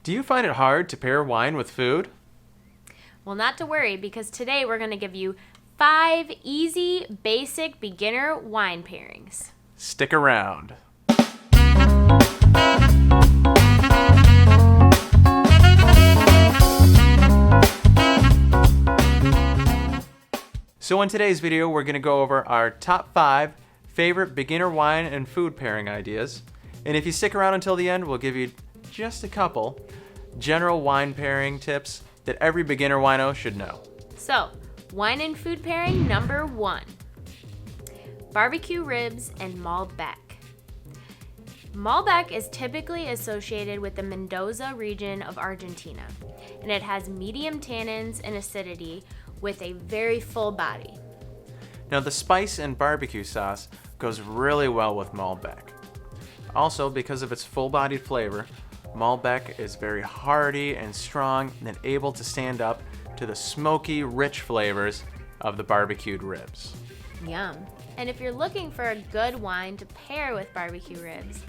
Do you find it hard to pair wine with food? Well, not to worry, because today we're going to give you 5 easy, basic, beginner wine pairings. Stick around. So in today's video, we're going to go over our top 5 favorite beginner wine and food pairing ideas. And if you stick around until the end, we'll give you just a couple general wine pairing tips that every beginner wino should know. So, wine and food pairing number 1. Barbecue ribs and Malbec. Malbec is typically associated with the Mendoza region of Argentina, and it has medium tannins and acidity with a very full body. Now the spice and barbecue sauce goes really well with Malbec. Also, because of its full-bodied flavor, Malbec is very hearty and strong and able to stand up to the smoky, rich flavors of the barbecued ribs. Yum. And if you're looking for a good wine to pair with barbecue ribs,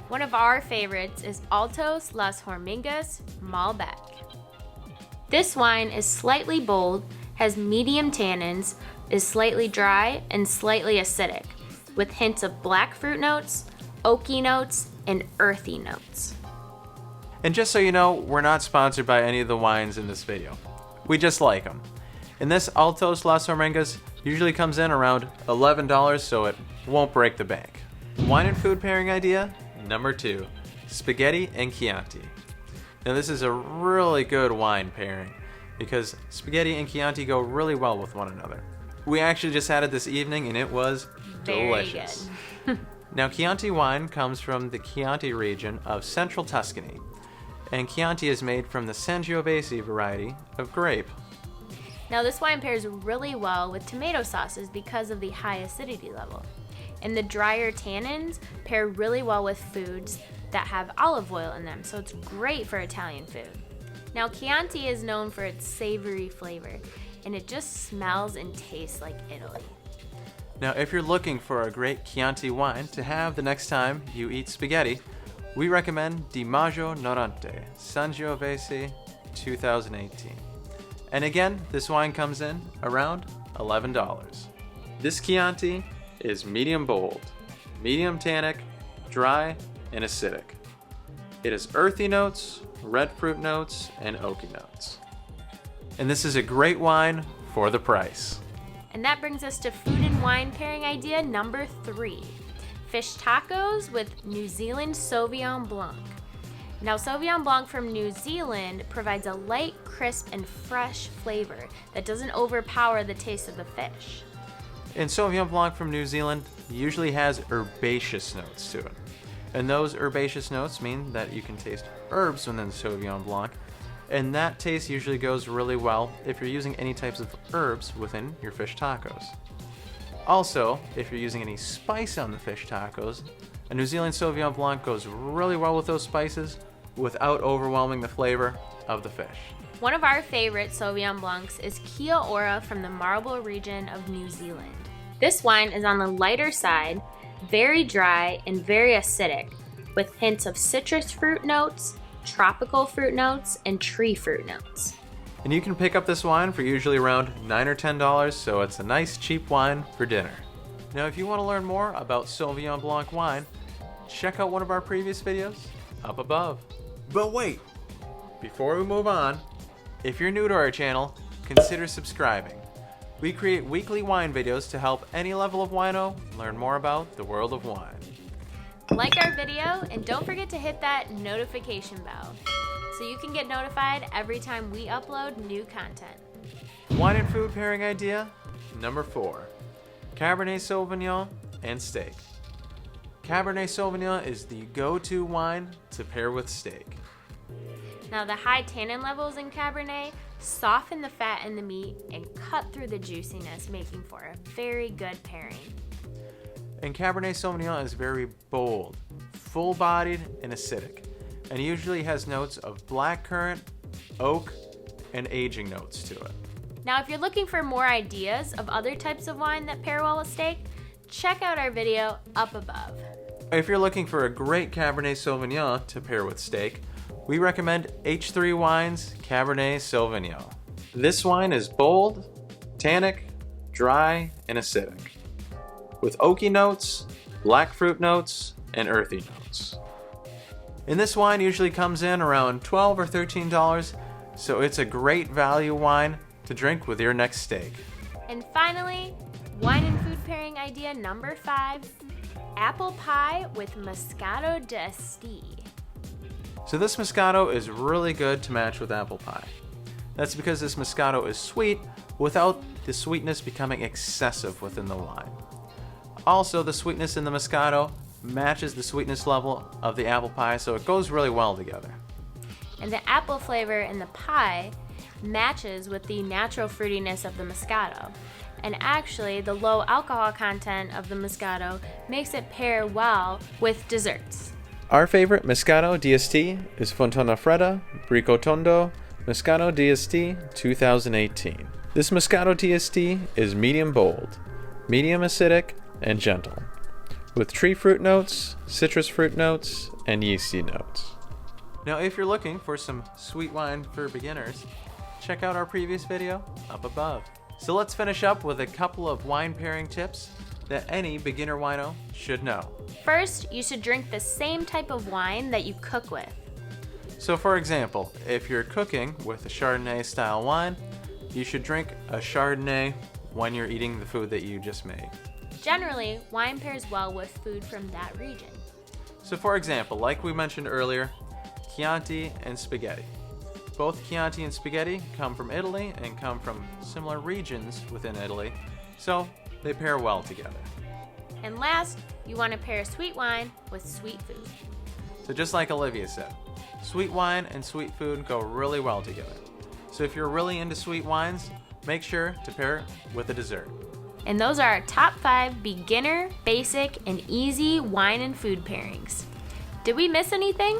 one of our favorites is Altos Las Hormigas Malbec. This wine is slightly bold, has medium tannins, is slightly dry and slightly acidic, with hints of black fruit notes, oaky notes, and earthy notes. And just so you know, we're not sponsored by any of the wines in this video. We just like them. And this Altos Las Hormigas usually comes in around $11, so it won't break the bank. Wine and food pairing idea number 2, spaghetti and Chianti. Now this is a really good wine pairing because spaghetti and Chianti go really well with one another. We actually just had it this evening and it was delicious. Very good. Now Chianti wine comes from the Chianti region of central Tuscany, and Chianti is made from the Sangiovese variety of grape. Now this wine pairs really well with tomato sauces because of the high acidity level. And the drier tannins pair really well with foods that have olive oil in them, so it's great for Italian food. Now Chianti is known for its savory flavor, and it just smells and tastes like Italy. Now if you're looking for a great Chianti wine to have the next time you eat spaghetti, we recommend Di Majo Norante, Sangiovese 2018. And again, this wine comes in around $11. This Chianti is medium bold, medium tannic, dry, and acidic. It has earthy notes, red fruit notes, and oaky notes. And this is a great wine for the price. And that brings us to food and wine pairing idea number 3. Fish tacos with New Zealand Sauvignon Blanc. Now Sauvignon Blanc from New Zealand provides a light, crisp, and fresh flavor that doesn't overpower the taste of the fish. And Sauvignon Blanc from New Zealand usually has herbaceous notes to it. And those herbaceous notes mean that you can taste herbs within Sauvignon Blanc, and that taste usually goes really well if you're using any types of herbs within your fish tacos. Also, if you're using any spice on the fish tacos, a New Zealand Sauvignon Blanc goes really well with those spices without overwhelming the flavor of the fish. One of our favorite Sauvignon Blancs is Kia Ora from the Marlborough region of New Zealand. This wine is on the lighter side, very dry and very acidic, with hints of citrus fruit notes, tropical fruit notes, and tree fruit notes. And you can pick up this wine for usually around $9 or $10, so it's a nice cheap wine for dinner. Now if you want to learn more about Sauvignon Blanc wine, check out one of our previous videos up above. But wait, before we move on, if you're new to our channel, consider subscribing. We create weekly wine videos to help any level of wino learn more about the world of wine. Like our video, and don't forget to hit that notification bell so you can get notified every time we upload new content. Wine and food pairing idea number 4, Cabernet Sauvignon and steak. Cabernet Sauvignon is the go-to wine to pair with steak. Now the high tannin levels in Cabernet soften the fat in the meat and cut through the juiciness, making for a very good pairing. And Cabernet Sauvignon is very bold, full-bodied, and acidic, and usually has notes of blackcurrant, oak, and aging notes to it. Now if you're looking for more ideas of other types of wine that pair well with steak, check out our video up above. If you're looking for a great Cabernet Sauvignon to pair with steak, we recommend H3 Wines Cabernet Sauvignon. This wine is bold, tannic, dry, and acidic, with oaky notes, black fruit notes, and earthy notes. And this wine usually comes in around $12 or $13, so it's a great value wine to drink with your next steak. And finally, wine and food pairing idea number 5, apple pie with Moscato d'Asti. So this Moscato is really good to match with apple pie. That's because this Moscato is sweet without the sweetness becoming excessive within the wine. Also, the sweetness in the Moscato matches the sweetness level of the apple pie, so it goes really well together. And the apple flavor in the pie matches with the natural fruitiness of the Moscato. And actually, the low alcohol content of the Moscato makes it pair well with desserts. Our favorite Moscato d'Asti is Fontanafredda Briccotondo Moscato d'Asti 2018. This Moscato d'Asti is medium bold, medium acidic, and gentle, with tree fruit notes, citrus fruit notes, and yeasty notes. Now, if you're looking for some sweet wine for beginners, check out our previous video up above. So let's finish up with a couple of wine pairing tips that any beginner wino should know. First, you should drink the same type of wine that you cook with. So for example, if you're cooking with a Chardonnay style wine, you should drink a Chardonnay when you're eating the food that you just made. Generally, wine pairs well with food from that region. So for example, like we mentioned earlier, Chianti and spaghetti. Both Chianti and spaghetti come from Italy and come from similar regions within Italy, so they pair well together. And last, you want to pair sweet wine with sweet food. So just like Olivia said, sweet wine and sweet food go really well together. So if you're really into sweet wines, make sure to pair it with a dessert. And those are our top 5 beginner, basic, and easy wine and food pairings. Did we miss anything?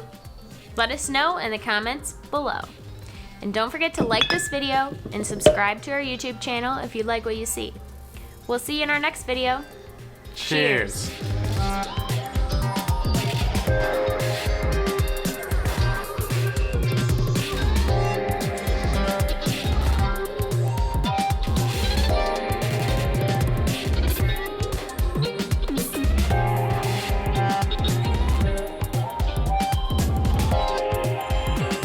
Let us know in the comments below. And don't forget to like this video and subscribe to our YouTube channel if you like what you see. We'll see you in our next video. Cheers.